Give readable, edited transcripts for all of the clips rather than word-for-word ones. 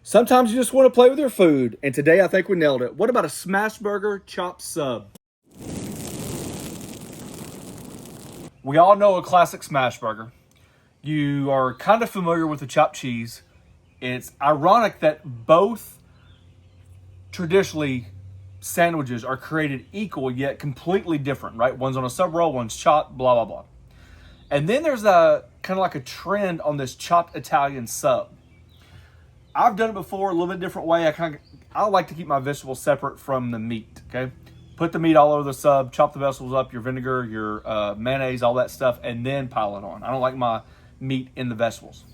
Sometimes you just want to play with your food, and today I think we nailed it. What about a smashburger chopped sub? We all know a classic smashburger. You are kind of familiar with the chopped cheese. It's ironic that both traditionally sandwiches are created equal yet completely different, right? One's on a sub roll, one's chopped, blah, blah, blah. And then there's a kind of like a trend on this chopped Italian sub. I've done it before a little bit different way. I like to keep my vegetables separate from the meat, okay? Put the meat all over the sub, chop the vegetables up, your vinegar, your mayonnaise, all that stuff, and then pile it on. I don't like my meat in the vegetables.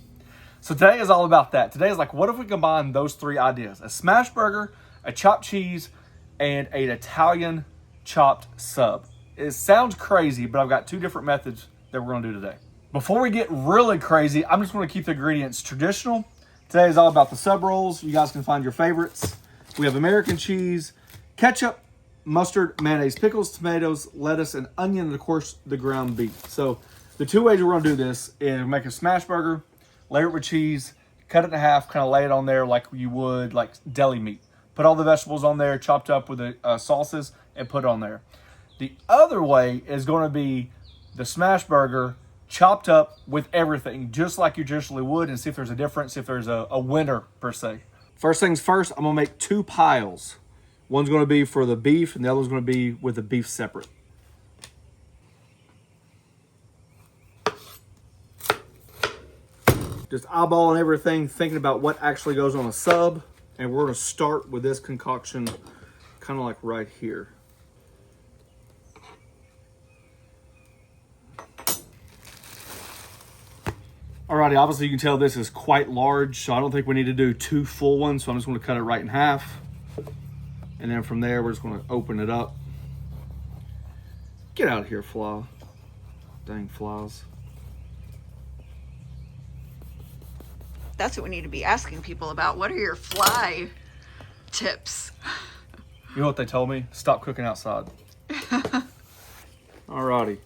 So today is all about that. Today is like, what if we combine those three ideas? A smash burger, a chopped cheese, and an Italian chopped sub. It sounds crazy, but I've got two different methods that we're gonna do today. Before we get really crazy, I'm just gonna keep the ingredients traditional. Today is all about the sub rolls. You guys can find your favorites. We have American cheese, ketchup, mustard, mayonnaise, pickles, tomatoes, lettuce, and onion, and of course, the ground beef. So the two ways we're gonna do this is make a smash burger, layer it with cheese, cut it in half, kind of lay it on there like you would like deli meat. Put all the vegetables on there, chopped up with the sauces, and put it on there. The other way is gonna be the smash burger chopped up with everything, just like you traditionally would, and see if there's a difference, if there's a winner per se. First things first, I'm gonna make two piles. One's gonna be for the beef, and the other one's gonna be with the beef separate. Just eyeballing everything, thinking about what actually goes on a sub, and we're gonna start with this concoction, kind of like right here. Alrighty, obviously you can tell this is quite large, so I don't think we need to do two full ones, so I'm just gonna cut it right in half. And then from there, we're just gonna open it up. Get out of here, fly. Dang flies. That's what we need to be asking people about. What are your fly tips? You know what they told me? Stop cooking outside. Alrighty.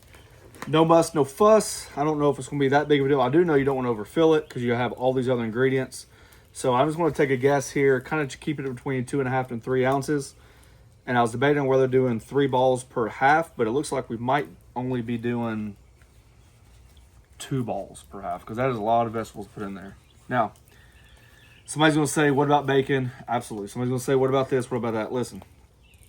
No muss, no fuss. I don't know if it's gonna be that big of a deal. I do know you don't want to overfill it because you have all these other ingredients. So I'm just gonna take a guess here, kind of keep it between 2.5 and 3 ounces. And I was debating whether doing 3 balls per half, but it looks like we might only be doing 2 balls per half because that is a lot of vegetables put in there. Now, somebody's gonna say, what about bacon? Absolutely. Somebody's gonna say, what about this? What about that? Listen,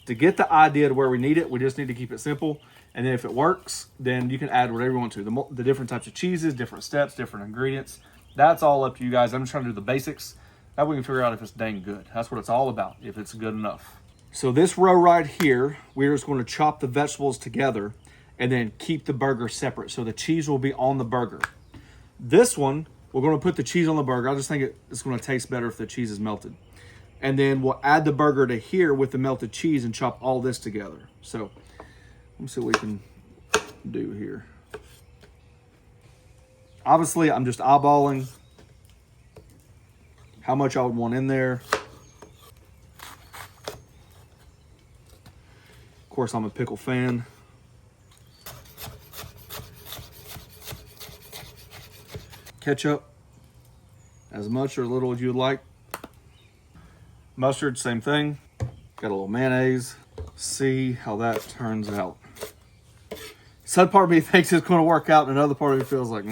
to get the idea to where we need it, we just need to keep it simple. And then if it works, then you can add whatever you want to. The different types of cheeses, different steps, different ingredients. That's all up to you guys. I'm just trying to do the basics. That way we can figure out if it's dang good. That's what it's all about, if it's good enough. So this row right here, we're just going to chop the vegetables together and then keep the burger separate. So the cheese will be on the burger. This one, we're going to put the cheese on the burger. I just think it's going to taste better if the cheese is melted. And then we'll add the burger to here with the melted cheese and chop all this together. So let me see what we can do here. Obviously, I'm just eyeballing how much I would want in there. Of course, I'm a pickle fan. Ketchup, as much or little as you'd like. Mustard, same thing. Got a little mayonnaise. See how that turns out. Some part of me thinks it's going to work out, and another part of me feels like,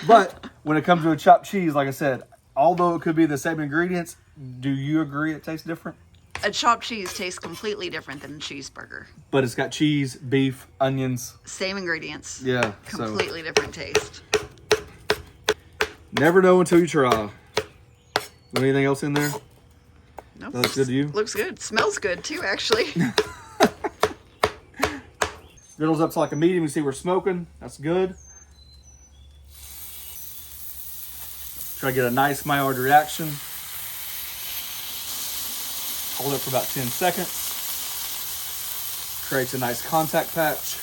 But when it comes to a chopped cheese, like I said, although it could be the same ingredients, do you agree it tastes different? A chopped cheese tastes completely different than a cheeseburger. But it's got cheese, beef, onions. Same ingredients. Yeah. Completely different taste. Never know until you try. Anything else in there? Nope. That looks good to you? Looks good. Smells good too, actually. Griddle's up to like a medium. You see we're smoking. That's good. Try to get a nice Maillard reaction. Hold it for about 10 seconds. Creates a nice contact patch.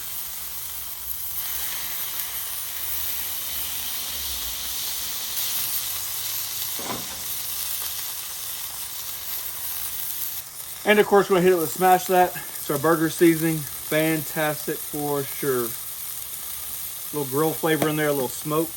And of course, we're gonna hit it with Smash That. It's our burger seasoning. Fantastic for sure. A little grill flavor in there, a little smoke.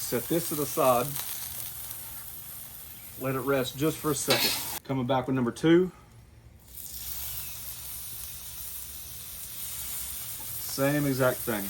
Set this to the side. Let it rest just for a second. Coming back with number 2. Same exact thing.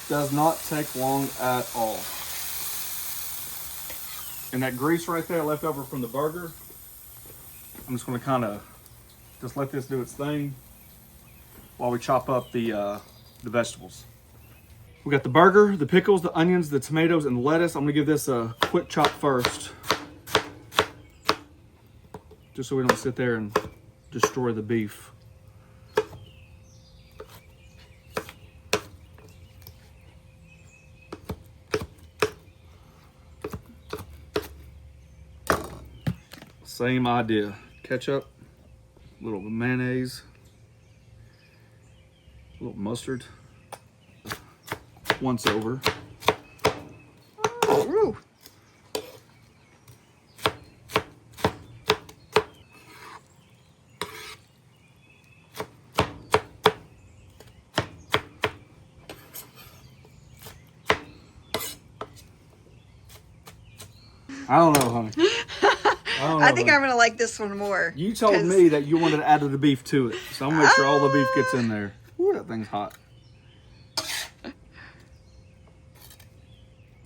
Does not take long at all. And that grease right there left over from the burger, I'm just going to kind of just let this do its thing while we chop up the vegetables. We got the burger, the pickles, the onions, the tomatoes, and the lettuce. I'm going to give this a quick chop first, just so we don't sit there and destroy the beef. Same idea. Ketchup, a little mayonnaise, a little mustard. Once over. Ooh. I don't know, honey. I think I'm gonna like this one more. You told me that you wanted to add the beef to it, so I'm gonna make sure all the beef gets in there. Ooh, that thing's hot.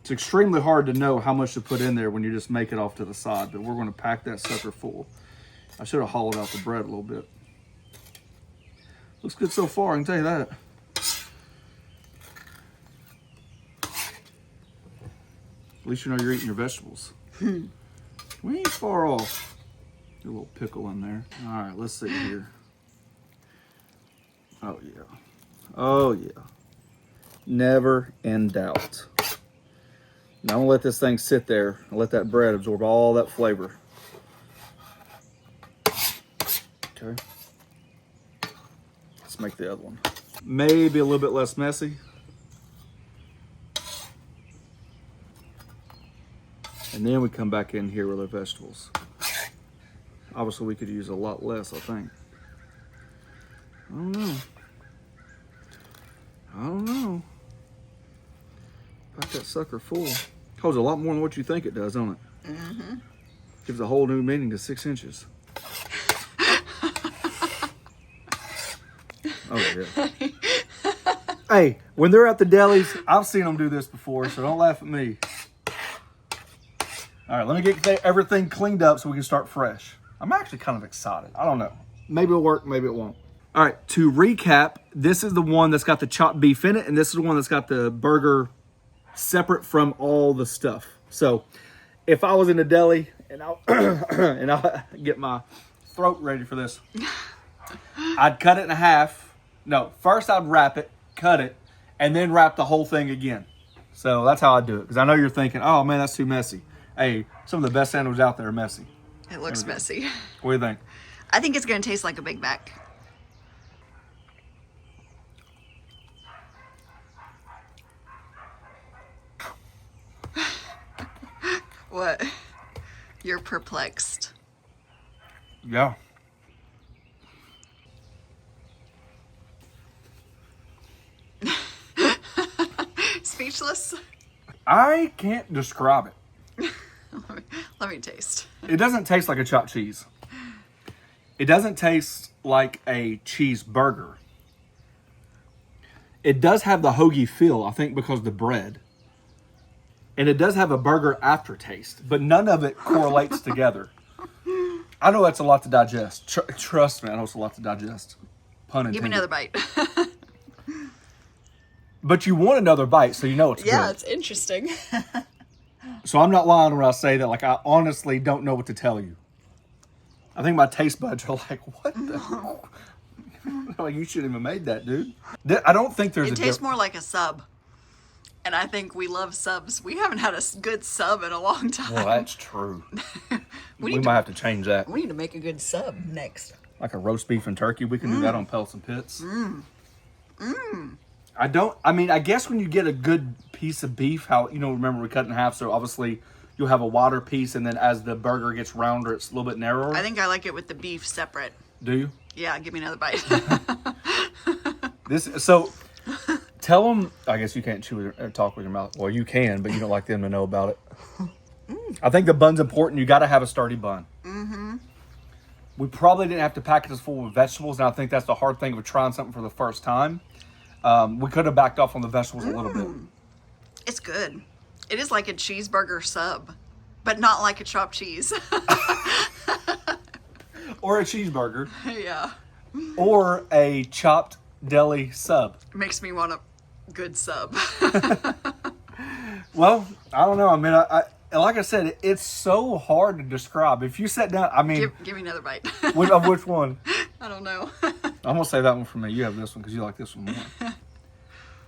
It's extremely hard to know how much to put in there when you just make it off to the side, but we're gonna pack that sucker full. I should have hollowed out the bread a little bit. Looks good so far, I can tell you that. At least you know you're eating your vegetables. We ain't far off. A little pickle in there. All right, let's see here. Oh yeah. Oh yeah. Never in doubt. Now I'm gonna let this thing sit there and let that bread absorb all that flavor. Okay. Let's make the other one. Maybe a little bit less messy. And then we come back in here with our vegetables. Obviously, we could use a lot less, I think. I don't know. I don't know. Pack that sucker full. Holds a lot more than what you think it does, don't it? Mm-hmm. Gives a whole new meaning to 6 inches. Oh, yeah. Hey, when they're at the delis, I've seen them do this before, so don't laugh at me. All right, let me get everything cleaned up so we can start fresh. I'm actually kind of excited. I don't know. Maybe it'll work, maybe it won't. All right, to recap, this is the one that's got the chopped beef in it, and this is the one that's got the burger separate from all the stuff. So if I was in a deli and I'll get my throat ready for this, I'd cut it in half. No, first I'd wrap it, cut it, and then wrap the whole thing again. So that's how I do it, because I know you're thinking, oh man, that's too messy. Hey, some of the best sandwiches out there are messy. It looks messy. What do you think? I think it's going to taste like a Big Mac. What? You're perplexed. Yeah. Speechless? I can't describe it. Let me taste. It doesn't taste like a chopped cheese. It doesn't taste like a cheeseburger. It does have the hoagie feel, I think, because of the bread. And it does have a burger aftertaste, but none of it correlates together. I know that's a lot to digest. Trust me, I know it's a lot to digest. Pun intended. Give me another bite. But you want another bite, so you know it's good. Yeah, it's interesting. So I'm not lying when I say that, like, I honestly don't know what to tell you. I think my taste buds are like, what the? Like, you shouldn't even made that, dude. I don't think there's It tastes more like a sub. And I think we love subs. We haven't had a good sub in a long time. Well, that's true. we might have to change that. We need to make a good sub next. Like a roast beef and turkey. We can do that on Pellets and Pits. I guess when you get a good piece of beef, remember we cut in half, so obviously you'll have a wider piece, and then as the burger gets rounder, it's a little bit narrower. I think I like it with the beef separate. Do you? Yeah, give me another bite. Tell them, I guess you can't chew or talk with your mouth. Well, you can, but you don't like them to know about it. I think the bun's important. You got to have a sturdy bun. Mm-hmm. We probably didn't have to pack this full of vegetables, and I think that's the hard thing of trying something for the first time. We could have backed off on the vegetables a little bit. It's good. It is like a cheeseburger sub, but not like a chopped cheese. Or a cheeseburger. Yeah. Or a chopped deli sub. Makes me want a good sub. Well, I don't know. I mean, like I said, it's so hard to describe. If you sat down, I mean... Give me another bite. Of which one? I don't know. I'm going to say that one for me. You have this one because you like this one more.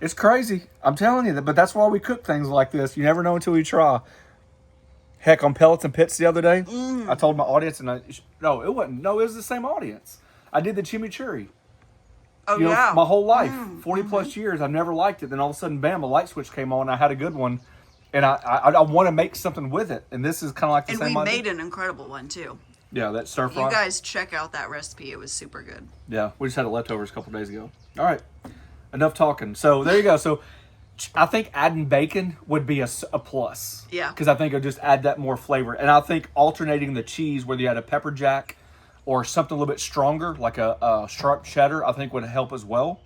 It's crazy. I'm telling you. But that's why we cook things like this. You never know until you try. Heck, on Pellets and Pits the other day, I told my audience, and it was the same audience. I did the chimichurri. Oh, yeah. My whole life, 40 plus years, I've never liked it. Then all of a sudden, bam, a light switch came on. I had a good one. And I want to make something with it. And this is kind of like the same idea. And we made an incredible one, too. Yeah, that stir fry. You guys check out that recipe. It was super good. Yeah, we just had it leftovers a couple days ago. All right, enough talking. So there you go. So I think adding bacon would be a plus. Yeah. Because I think it'll just add that more flavor. And I think alternating the cheese, whether you had a pepper jack or something a little bit stronger, like a sharp cheddar, I think would help as well.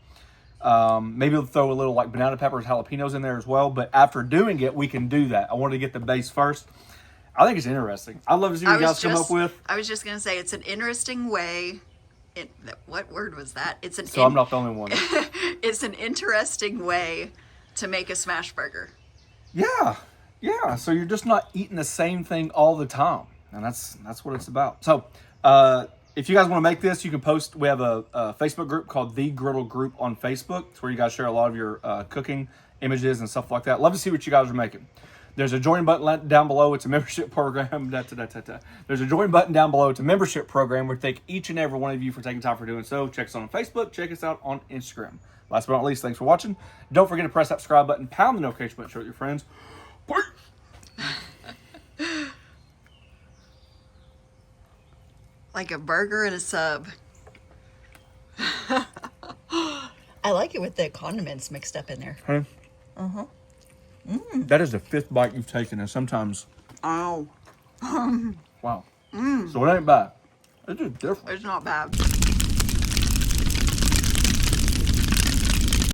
Maybe we'll throw a little like banana peppers, jalapenos in there as well. But after doing it, we can do that. I wanted to get the base first. I think it's interesting. I'd love to see what you guys come up with. I was just going to say, it's an interesting way. What word was that? I'm not the only one. It's an interesting way to make a smash burger. Yeah. So you're just not eating the same thing all the time. And that's what it's about. So, if you guys want to make this, you can post. We have a Facebook group called The Griddle Group on Facebook. It's where you guys share a lot of your cooking images and stuff like that. Love to see what you guys are making. There's a join button down below. It's a membership program. There's a join button down below. It's a membership program. We thank each and every one of you for taking time for doing so. Check us out on Facebook. Check us out on Instagram. Last but not least, thanks for watching. Don't forget to press that subscribe button. Pound the notification button. Share with your friends. Peace. Like a burger and a sub. I like it with the condiments mixed up in there. Huh? Uh-huh. That is the 5th bite you've taken, and sometimes... Oh. Wow. So it ain't bad. It's just different. It's not bad.